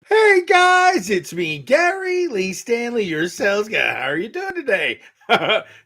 Hey guys, it's me, Gary Lee Stanley, your sales guy. How are you doing today?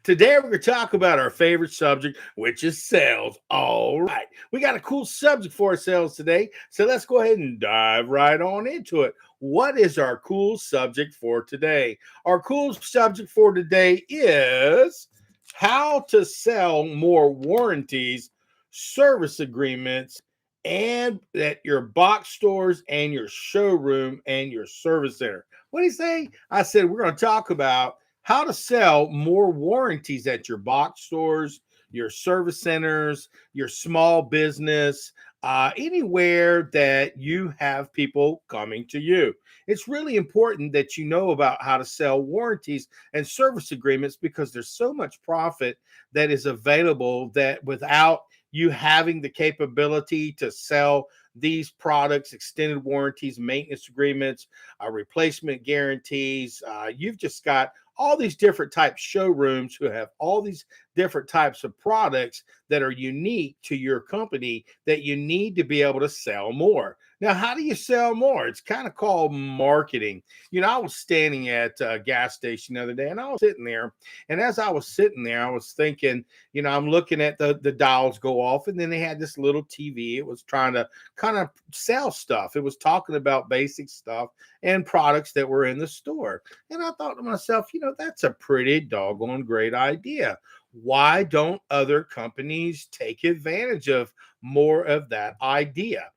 Today we're going to talk about our favorite subject, which is sales. All right, we got a cool subject for sales today, so let's go ahead and dive right on into it. What is our cool subject for today? Our cool subject for today is how to sell more warranties, service agreements, and at your box stores and your showroom and your service center. What do you say? I said we're going to talk about how to sell more warranties at your box stores, your service centers, your small business, anywhere that you have people coming to you. It's really important that you know about how to sell warranties and service agreements because there's so much profit that is available that without you having the capability to sell these products, extended warranties, maintenance agreements, replacement guarantees. You've just got all these different types showrooms who have all these different types of products that are unique to your company that you need to be able to sell more. Now, how do you sell more? It's kind of called marketing. I was standing at a gas station the other day and I was sitting there. And as I was sitting there, I was thinking, I'm looking at the dials go off, and then they had this little TV. It was trying to kind of sell stuff. It was talking about basic stuff and products that were in the store. And I thought to myself, that's a pretty doggone great idea. Why don't other companies take advantage of more of that idea?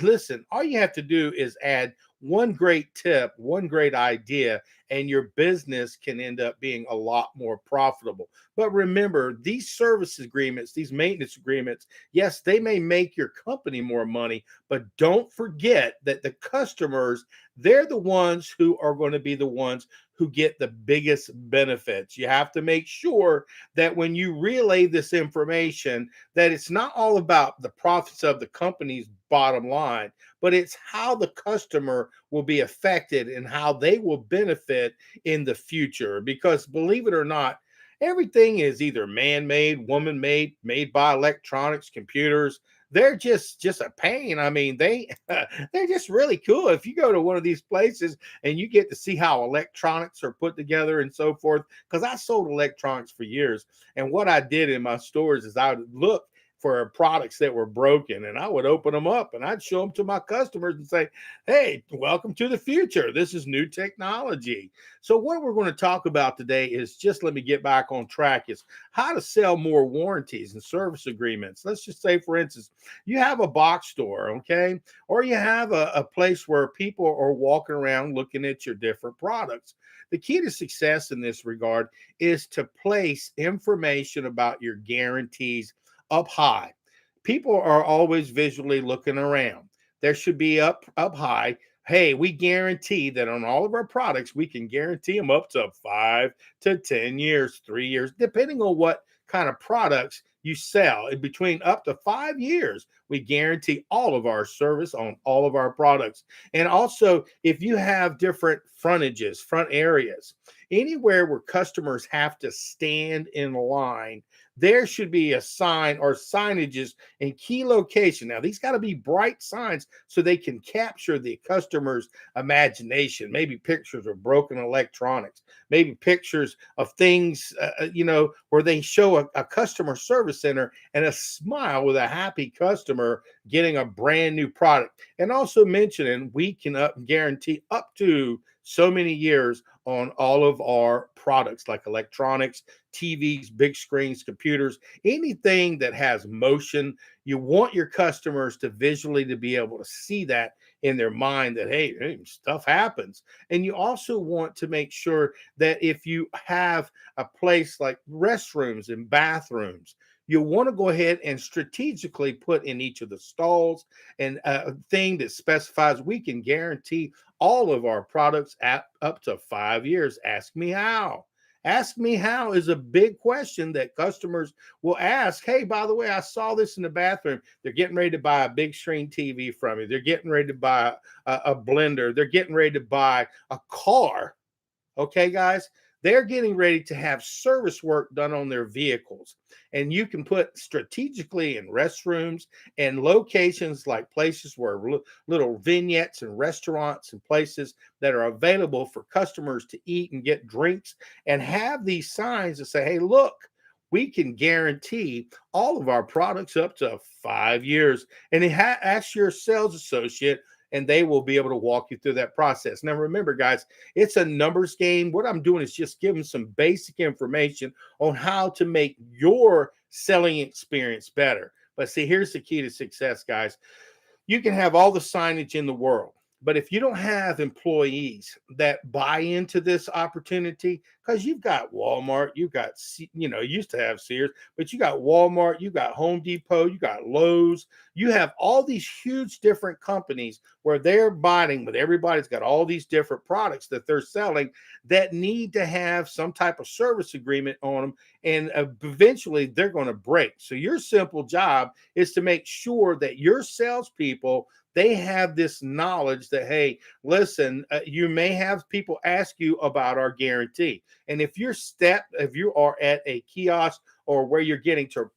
Listen, all you have to do is add one great tip, one great idea, and your business can end up being a lot more profitable. But remember, these service agreements, these maintenance agreements, yes, they may make your company more money, but don't forget that the customers, they're the ones who are going to be the ones who get the biggest benefits. You have to make sure that when you relay this information, that it's not all about the profits of the company's bottom line, but it's how the customer will be affected and how they will benefit in the future. Because believe it or not, everything is either man-made, woman-made, made by electronics, computers. They're just a pain. I mean, they're just really cool. If you go to one of these places and you get to see how electronics are put together and so forth, because I sold electronics for years, and what I did in my stores is I would look for products that were broken and I would open them up and I'd show them to my customers and say, hey, welcome to the future. This is new technology. So what we're going to talk about today is, just let me get back on track, is how to sell more warranties and service agreements. Let's just say, for instance, you have a box store, okay? Or you have a place where people are walking around looking at your different products. The key to success in this regard is to place information about your guarantees up high. People are always visually looking around. There should be up high. Hey, we guarantee that on all of our products, we can guarantee them up to 5 to 10 years, 3 years, depending on what kind of products you sell. In between up to 5 years, we guarantee all of our service on all of our products. And also, if you have different frontages, front areas, anywhere where customers have to stand in line, there should be a sign or signages in key location. Now, these got to be bright signs so they can capture the customer's imagination. Maybe pictures of broken electronics, maybe pictures of things, where they show a customer service center and a smile with a happy customer getting a brand new product. And also mentioning we can guarantee up to so many years on all of our products like electronics, TVs, big screens, computers, anything that has motion. You want your customers to visually to be able to see that in their mind that, hey, stuff happens. And you also want to make sure that if you have a place like restrooms and bathrooms, you want to go ahead and strategically put in each of the stalls and a thing that specifies we can guarantee all of our products at up to 5 years. Ask me how. Ask me how is a big question that customers will ask. Hey, by the way, I saw this in the bathroom. They're getting ready to buy a big screen TV from you. They're getting ready to buy a blender. They're getting ready to buy a car. Okay, guys, they're getting ready to have service work done on their vehicles. And you can put strategically in restrooms and locations like places where little vignettes and restaurants and places that are available for customers to eat and get drinks, and have these signs that say, hey, look, we can guarantee all of our products up to 5 years. And ask your sales associate, and they will be able to walk you through that process. Now, remember, guys, it's a numbers game. What I'm doing is just giving some basic information on how to make your selling experience better. But see, here's the key to success, guys. You can have all the signage in the world, but if you don't have employees that buy into this opportunity, because you've got Walmart, you've got, you used to have Sears, but you got Walmart, you got Home Depot, you got Lowe's, you have all these huge different companies where they're buying, but everybody's got all these different products that they're selling that need to have some type of service agreement on them. And eventually they're going to break. So your simple job is to make sure that your salespeople, they have this knowledge that, hey, listen, you may have people ask you about our guarantee. And if if you are at a kiosk or where you're getting to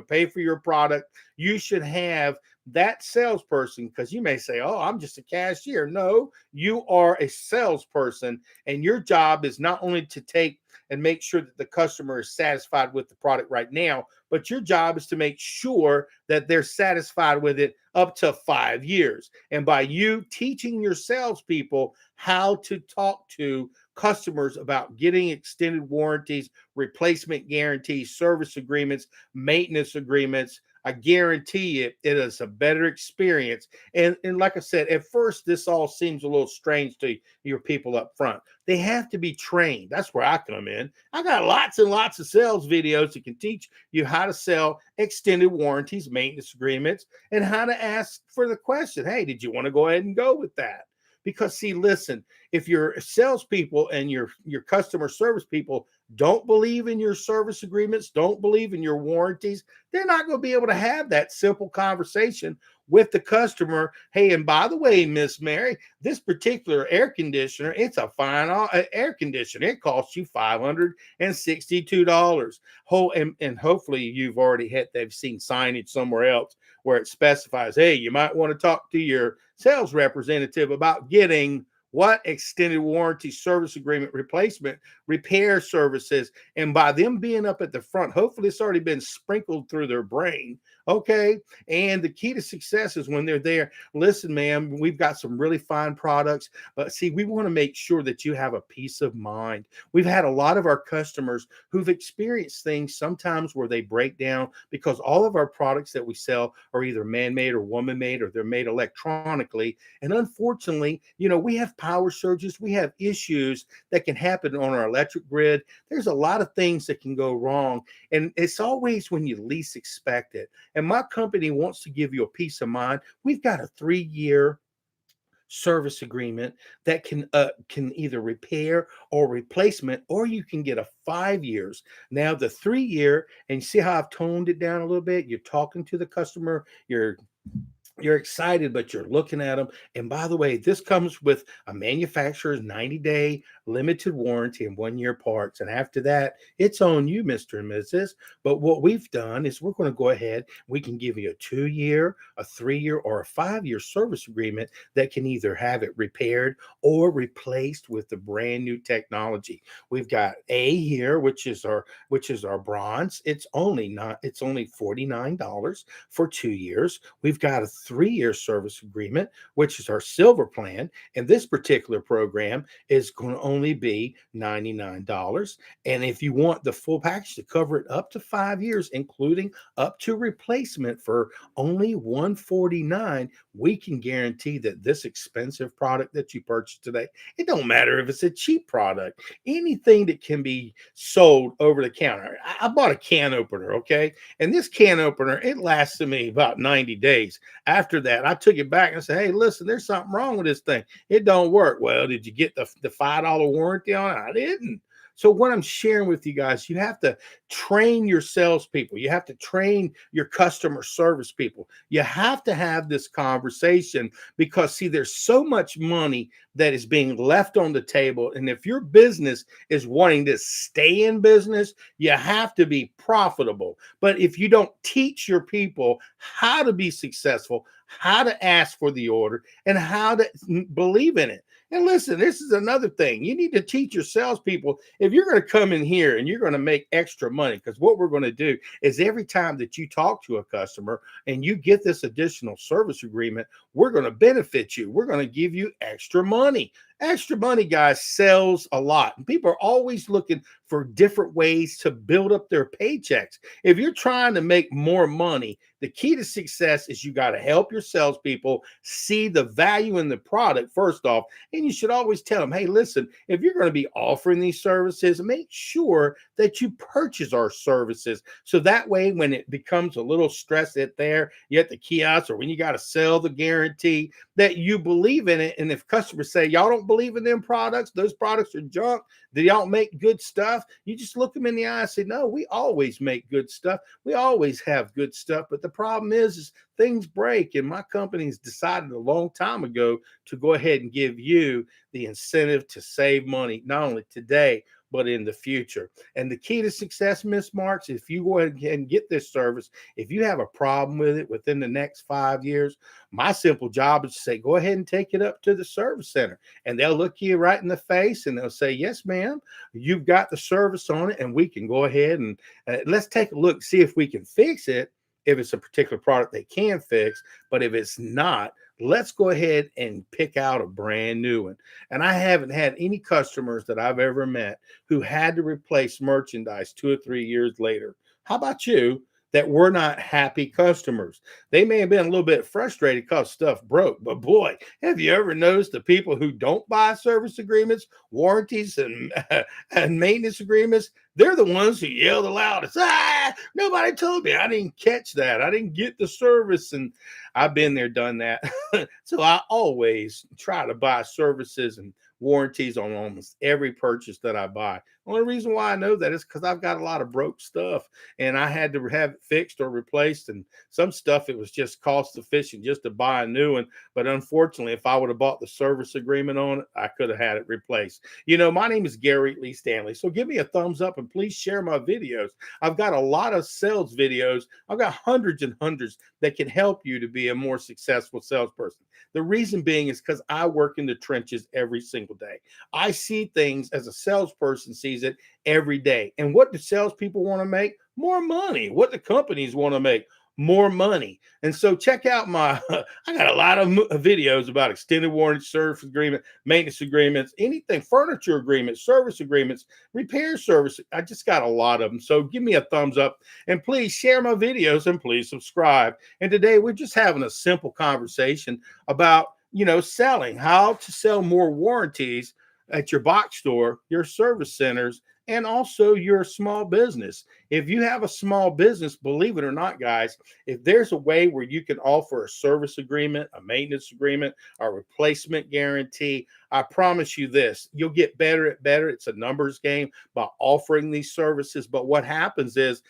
pay for your product, you should have that salesperson, because you may say, oh, I'm just a cashier. No, you are a salesperson, and your job is not only to take and make sure that the customer is satisfied with the product right now, but your job is to make sure that they're satisfied with it up to 5 years. And by you teaching your salespeople how to talk to customers about getting extended warranties, replacement guarantees, service agreements, maintenance agreements, I guarantee it is a better experience. And like I said, at first, this all seems a little strange to your people up front. They have to be trained. That's where I come in. I got lots and lots of sales videos that can teach you how to sell extended warranties, maintenance agreements, and how to ask for the question, hey, did you want to go ahead and go with that? Because see, listen, if your salespeople and your customer service people don't believe in your service agreements, don't believe in your warranties, they're not going to be able to have that simple conversation with the customer. Hey, and by the way, Miss Mary, this particular air conditioner, it's a fine air conditioner. It costs you $562. And hopefully they've seen signage somewhere else where it specifies, hey, you might want to talk to your sales representative about getting what extended warranty, service agreement, replacement, repair services. And by them being up at the front, hopefully it's already been sprinkled through their brain. Okay. And the key to success is when they're there, listen, ma'am, we've got some really fine products, but see, we want to make sure that you have a peace of mind. We've had a lot of our customers who've experienced things sometimes where they break down because all of our products that we sell are either man-made or woman-made, or they're made electronically. And unfortunately, we have power surges, we have issues that can happen on our electric grid. There's a lot of things that can go wrong, and it's always when you least expect it. And my company wants to give you a peace of mind. We've got a 3-year service agreement that can either repair or replacement, or you can get a 5 years. Now the 3-year, and see how I've toned it down a little bit. You're talking to the customer, you're excited, but you're looking at them. And by the way, this comes with a manufacturer's 90-day limited warranty and 1-year parts. And after that, it's on you, Mr. and Mrs. But what we've done is we're going to go ahead. We can give you a 2-year, a 3-year, or a 5-year service agreement that can either have it repaired or replaced with the brand new technology. We've got A here, which is our bronze. It's only $49 for 2 years. We've got a 3-year service agreement, which is our silver plan. And this particular program is going to only be $99. And if you want the full package to cover it up to 5 years, including up to replacement for only $149, we can guarantee that this expensive product that you purchased today, it don't matter if it's a cheap product, anything that can be sold over the counter. I bought a can opener, okay? And this can opener, it lasted me about 90 days. After that, I took it back and said, hey, listen, there's something wrong with this thing. It don't work. Well, did you get the $5 warranty on it? I didn't. So what I'm sharing with you guys, you have to train your salespeople. You have to train your customer service people. You have to have this conversation because, see, there's so much money that is being left on the table. And if your business is wanting to stay in business, you have to be profitable. But if you don't teach your people how to be successful, how to ask for the order, and how to believe in it. And listen, this is another thing. You need to teach your salespeople if you're going to come in here and you're going to make extra money, because what we're going to do is every time that you talk to a customer and you get this additional service agreement, we're going to benefit you. We're going to give you extra money. Extra money, guys, sells a lot. And people are always looking for different ways to build up their paychecks. If you're trying to make more money, the key to success is you got to help your salespeople see the value in the product, first off. And you should always tell them, hey, listen, if you're going to be offering these services, make sure that you purchase our services. So that way, when it becomes a little stress at there, you at the kiosk, or when you got to sell the guarantee, that you believe in it. And if customers say, y'all don't believe in them products, those products are junk, that y'all make good stuff, you just look them in the eye and say, no, we always make good stuff. We always have good stuff. But the problem is things break. And my company's decided a long time ago to go ahead and give you the incentive to save money, not only today, but in the future. And the key to success, Miss Marks, if you go ahead and get this service, if you have a problem with it within the next 5 years, my simple job is to say, go ahead and take it up to the service center. And they'll look you right in the face and they'll say, yes, ma'am, you've got the service on it. And we can go ahead and let's take a look, see if we can fix it. If it's a particular product they can fix, but if it's not, let's go ahead and pick out a brand new one. And I haven't had any customers that I've ever met who had to replace merchandise 2 or 3 years later. How about you? That were not happy customers. They may have been a little bit frustrated because stuff broke, but boy, have you ever noticed the people who don't buy service agreements, warranties, and maintenance agreements? They're the ones who yell the loudest. Nobody told me. I didn't catch that. I didn't get the service. And I've been there, done that. So I always try to buy services and warranties on almost every purchase that I buy. Only reason why I know that is because I've got a lot of broke stuff and I had to have it fixed or replaced. And some stuff, it was just cost efficient just to buy a new one. But unfortunately, if I would have bought the service agreement on it, I could have had it replaced. You know, my name is Gary Lee Stanley. So give me a thumbs up and please share my videos. I've got a lot of sales videos. I've got hundreds and hundreds that can help you to be a more successful salesperson. The reason being is because I work in the trenches every single day. I see things as a salesperson sees it every day. And what do salespeople want to make? More money. What do companies want to make? More money. And so check out my, I got a lot of videos about extended warranty, service agreement, maintenance agreements, anything, furniture agreements, service agreements, repair service. I just got a lot of them. So give me a thumbs up and please share my videos and please subscribe. And today we're just having a simple conversation about, selling, how to sell more warranties at your box store, your service centers, and also your small business. If you have a small business, believe it or not, guys, if there's a way where you can offer a service agreement, a maintenance agreement, a replacement guarantee, I promise you this, you'll get better at better. It's a numbers game by offering these services. But what happens is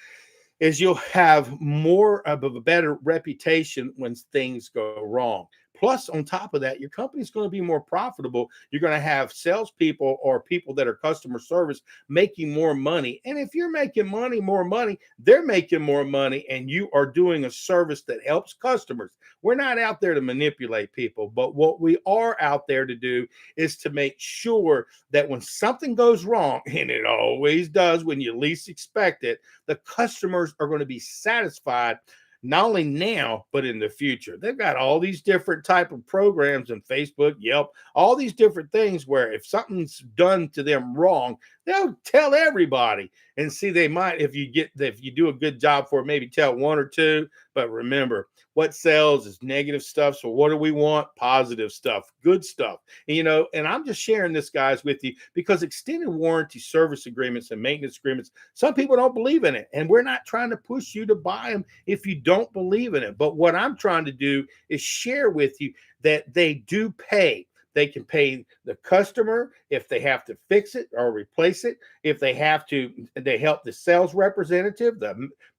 you'll have more of a better reputation when things go wrong. Plus, on top of that, your company's going to be more profitable. You're going to have salespeople or people that are customer service making more money. And if you're making more money, they're making more money, and you are doing a service that helps customers. We're not out there to manipulate people, but what we are out there to do is to make sure that when something goes wrong, and it always does when you least expect it, the customers are going to be satisfied not only now, but in the future. They've got all these different type of programs in Facebook, Yelp, all these different things where if something's done to them wrong, they'll tell everybody. And see, they might, if you do a good job for it, maybe tell one or two. But remember, what sells is negative stuff. So what do we want? Positive stuff, good stuff. And I'm just sharing this, guys, with you because extended warranty service agreements and maintenance agreements, some people don't believe in it. And we're not trying to push you to buy them if you don't believe in it. But what I'm trying to do is share with you that they do pay, They can pay the customer if they have to fix it or replace it. If they have to, they help the sales representative.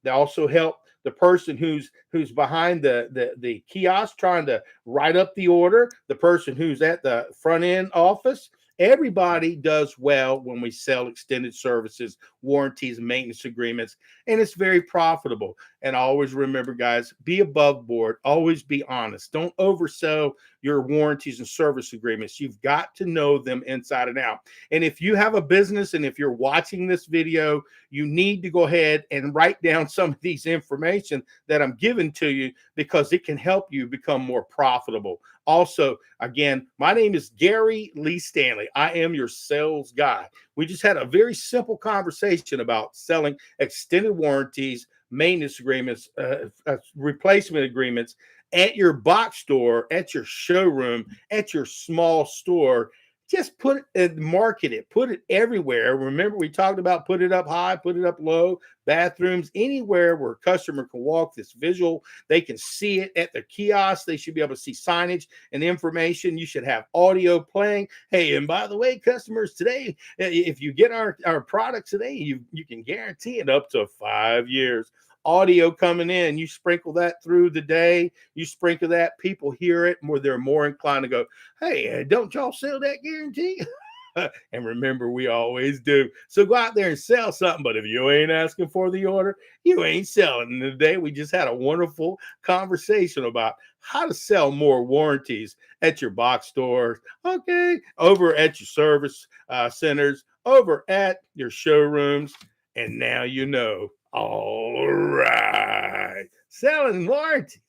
They also help the person who's behind the kiosk trying to write up the order, the person who's at the front end office. Everybody does well when we sell extended services, warranties, maintenance agreements, and it's very profitable. And always remember, guys, be above board, always be honest. Don't oversell your warranties and service agreements. You've got to know them inside and out. And if you have a business and if you're watching this video, you need to go ahead and write down some of these information that I'm giving to you because it can help you become more profitable. Also, again, my name is Gary Lee Stanley. I am your sales guy. We just had a very simple conversation about selling extended warranties, maintenance agreements, replacement agreements at your box store, at your showroom, at your small store. Just put it and market it, put it everywhere. Remember, we talked about put it up high, put it up low, bathrooms, anywhere where a customer can walk this visual. They can see it at the kiosk. They should be able to see signage and information. You should have audio playing. Hey, and by the way, customers, today, if you get our products today, you can guarantee it up to 5 years. Audio coming in, you sprinkle that through the day, you sprinkle that, people hear it more, they're more inclined to go, hey, don't y'all sell that guarantee? And remember, we always do. So go out there and sell something. But if you ain't asking for the order, you ain't selling. And today we just had a wonderful conversation about how to sell more warranties at your box stores, okay, over at your service centers, over at your showrooms. And now you know. All right. Selling warranties.